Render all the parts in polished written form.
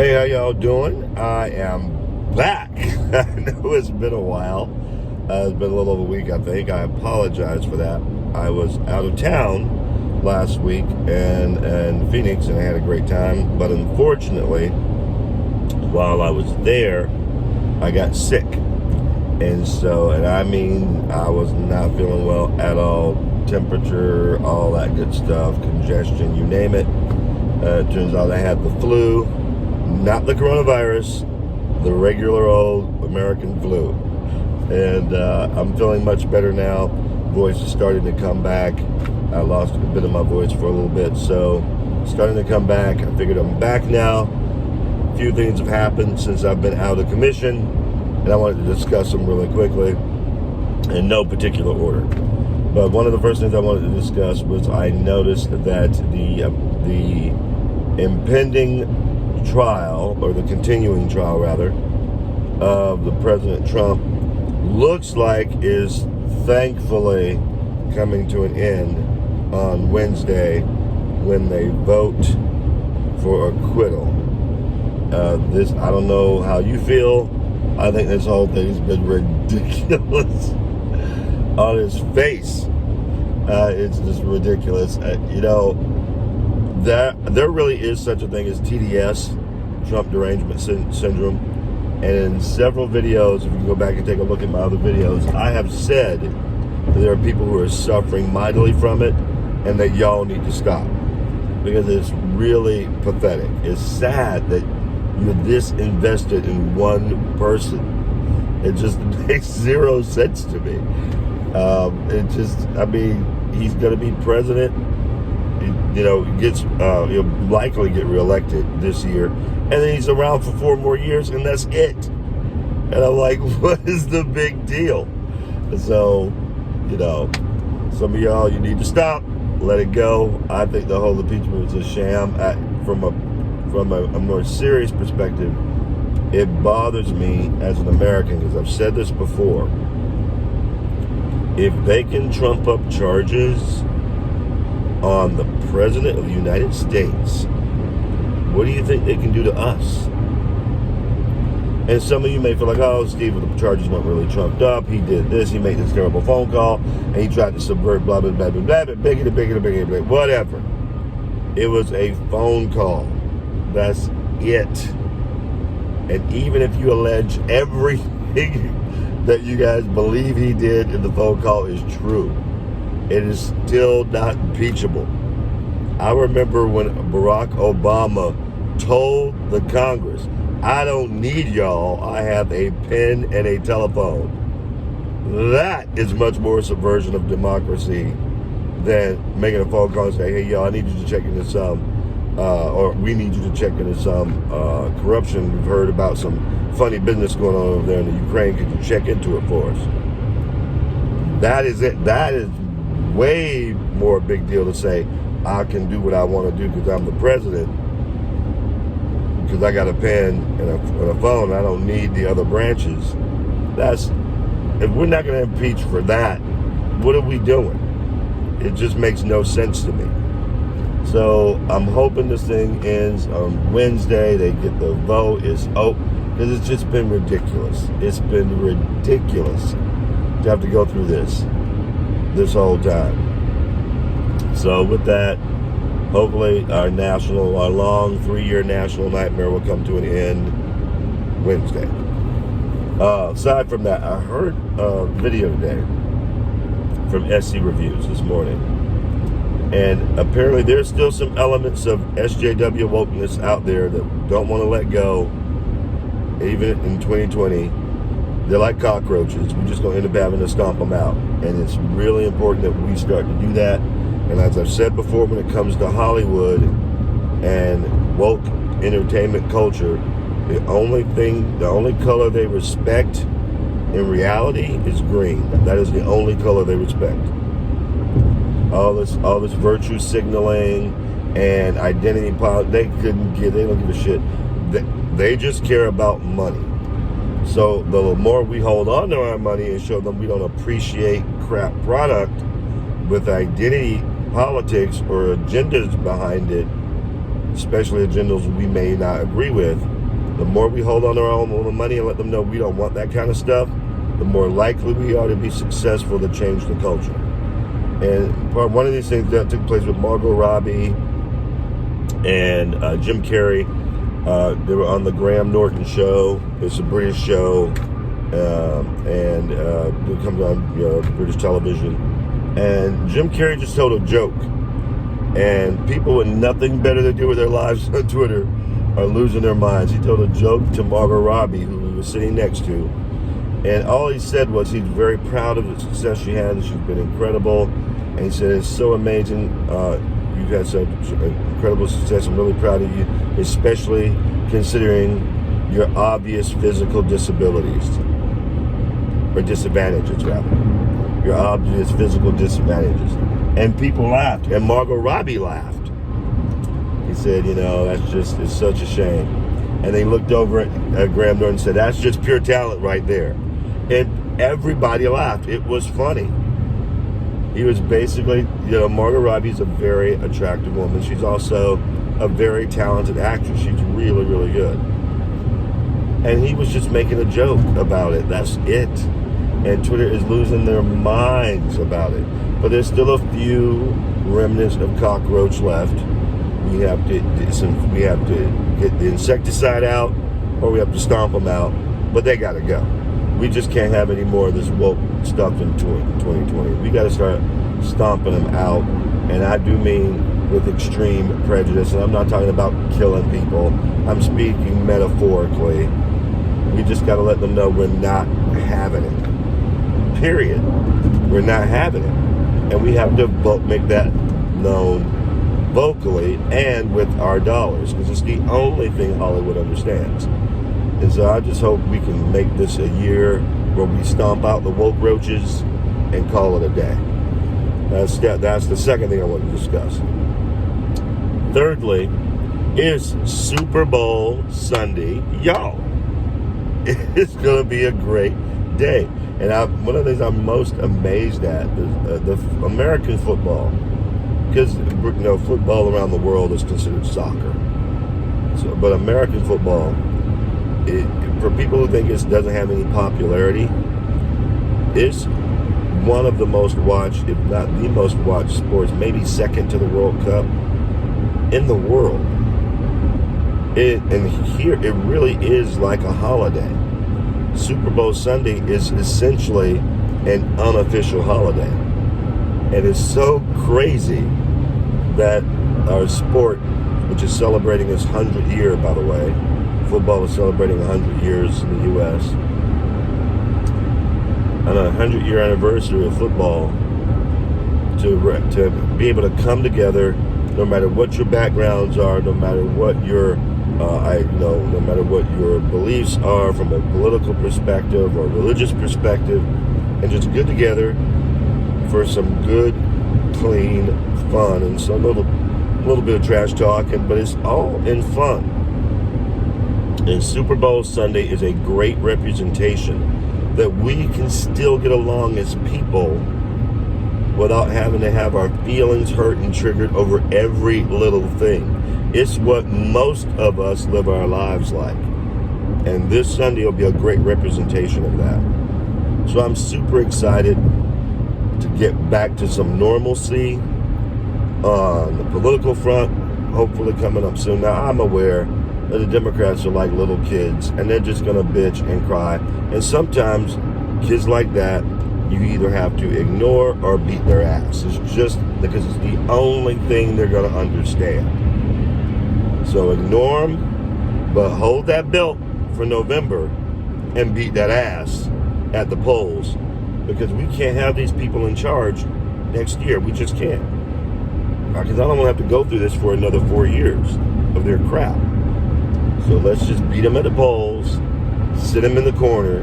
Hey, how y'all doing? I am back. I know it's been a while. It's been a little over a week, I think. I apologize for that. I was out of town last week in Phoenix, and I had a great time. But unfortunately, while I was there, I got sick. And I was not feeling well at all. Temperature, all that good stuff, congestion, you name it. It turns out I had the flu. Not the coronavirus, the regular old American flu. And I'm feeling much better now. Voice is starting to come back. I lost a bit of my voice for a little bit, so starting to come back. I figured I'm back now. A few things have happened since I've been out of commission, and I wanted to discuss them really quickly in no particular order. But one of the first things I wanted to discuss was I noticed that the impending trial, or the continuing trial rather, of the President Trump looks like is thankfully coming to an end on Wednesday when they vote for acquittal. I don't know how you feel. I think this whole thing's been ridiculous on his face. It's just ridiculous. There really is such a thing as TDS, Trump derangement syndrome. And in several videos, if you go back and take a look at my other videos, I have said that there are people who are suffering mightily from it and that y'all need to stop. Because it's really pathetic. It's sad that you're this invested in one person. It just makes zero sense to me. He's going to be president. He'll likely get reelected this year, and then he's around for 4 more years, and that's it. And I'm like, what is the big deal? So, some of y'all, you need to stop, let it go. I think the whole impeachment was a sham. From a more serious perspective, it bothers me as an American, because I've said this before. If they can trump up charges on the President of the United States, what do you think they can do to us? And some of you may feel like, oh, Steve, the charges weren't really trumped up. He did this. He made this terrible phone call, and he tried to subvert blah, blah, blah, blah, blah, blah, whatever. It was a phone call. That's it. And even if you allege everything that you guys believe he did in the phone call is true, it is still not impeachable. I remember when Barack Obama told the Congress, I don't need y'all, I have a pen and a telephone. That is much more subversion of democracy than making a phone call and say, hey, y'all, I need you to check into or we need you to check into some corruption. We've heard about some funny business going on over there in the Ukraine. Could you check into it for us? That is it. That is way more a big deal to say, I can do what I want to do because I'm the president, because I got a pen and a phone. I don't need the other branches. If we're not going to impeach for that, what are we doing? It just makes no sense to me. So I'm hoping this thing ends on Wednesday. They get the vote. Because it's just been ridiculous. It's been ridiculous to have to go through this whole time. So with that, hopefully our long 3-year national nightmare will come to an end Wednesday. Aside from that, I heard a video today from SC Reviews this morning. And apparently there's still some elements of SJW wokeness out there that don't want to let go, even in 2020. They're like cockroaches. We're just going to end up having to stomp them out. And it's really important that we start to do that. And as I've said before, when it comes to Hollywood and woke entertainment culture, the only color they respect in reality is green. That is the only color they respect. All this virtue signaling and identity politics, they don't give a shit. They just care about money. So the more we hold on to our money and show them we don't appreciate crap product with identity politics or agendas behind it, especially agendas we may not agree with, the more we hold on to our own money and let them know we don't want that kind of stuff, the more likely we are to be successful to change the culture. And one of these things that took place with Margot Robbie and Jim Carrey, they were on the Graham Norton show. It's a British show, and it comes on British television. And Jim Carrey just told a joke, and people with nothing better to do with their lives on Twitter are losing their minds. He told a joke to Margot Robbie, who he was sitting next to, and all he said was he's very proud of the success she had, and she's been incredible. And he said, it's so amazing. You've had such incredible success. I'm really proud of you, especially considering your obvious physical disabilities, or disadvantages, rather. Your obvious physical disadvantages. And people laughed, and Margot Robbie laughed. He said, it's such a shame. And they looked over at Graham Norton and said, that's just pure talent right there. And everybody laughed. It was funny. He was basically, Margot Robbie's a very attractive woman. She's also a very talented actress. She's really, really good. And he was just making a joke about it. That's it. And Twitter is losing their minds about it. But there's still a few remnants of cockroach left. We have to get the insecticide out, or we have to stomp them out. But they got to go. We just can't have any more of this woke stuff in 2020. We got to start stomping them out, and I do mean with extreme prejudice. And I'm not talking about killing people. I'm speaking metaphorically. We just got to let them know we're not having it. Period. We're not having it, and we have to make that known vocally and with our dollars, because it's the only thing Hollywood understands. And so I just hope we can make this a year where we stomp out the woke roaches and call it a day. That's the second thing I want to discuss. Thirdly, is Super Bowl Sunday. Y'all, it's going to be a great day. And one of the things I'm most amazed at is the American football. Because football around the world is considered soccer. But American football, for people who think it doesn't have any popularity, it's one of the most watched, if not the most watched sports, maybe second to the World Cup in the world. And here it really is like a holiday. Super Bowl Sunday is essentially an unofficial holiday. And it's so crazy that our sport, which is celebrating its 100th year, by the way, football is celebrating 100 years in the U.S., on a 100-year anniversary of football, to be able to come together, no matter what your backgrounds are, no matter what your no matter what your beliefs are from a political perspective or religious perspective, and just get together for some good, clean fun and some little bit of trash talking, but it's all in fun. And Super Bowl Sunday is a great representation that we can still get along as people without having to have our feelings hurt and triggered over every little thing. It's what most of us live our lives like. And this Sunday will be a great representation of that. So I'm super excited to get back to some normalcy on the political front, hopefully coming up soon. Now, I'm aware that the Democrats are like little kids, and they're just going to bitch and cry. And sometimes kids like that, you either have to ignore or beat their ass. It's just because it's the only thing they're going to understand. So ignore them, but hold that belt for November and beat that ass at the polls, because we can't have these people in charge next year. We just can't. Because I don't want to have to go through this for another 4 years of their crap. So let's just beat them at the polls, sit them in the corner,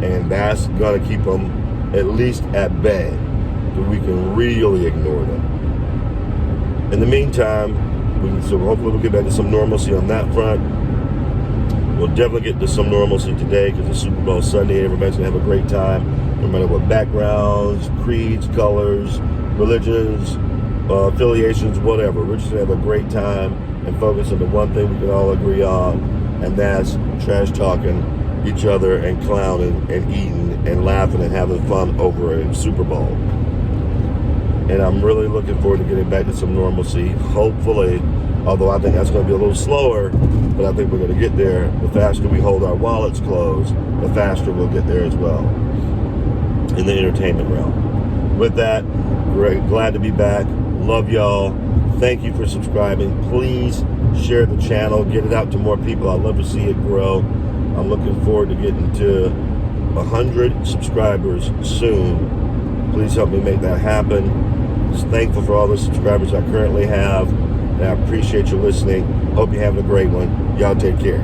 and that's going to keep them at least at bay, so we can really ignore them. In the meantime, so hopefully we'll get back to some normalcy on that front. We'll definitely get to some normalcy today because it's Super Bowl Sunday. Everybody's going to have a great time, no matter what backgrounds, creeds, colors, religions, affiliations, whatever. We're just going to have a great time and focus on the one thing we can all agree on, and that's trash talking each other and clowning and eating and laughing and having fun over a Super Bowl. And I'm really looking forward to getting back to some normalcy, hopefully, although I think that's going to be a little slower, but I think we're going to get there. The faster we hold our wallets closed, the faster we'll get there as well in the entertainment realm. With that, great, glad to be back. Love y'all. Thank you for subscribing. Please share the channel, get it out to more people. I'd love to see it grow. I'm looking forward to getting to 100 subscribers soon. Please help me make that happen. Just thankful for all the subscribers I currently have, and I appreciate you listening. Hope you're having a great one. Y'all take care.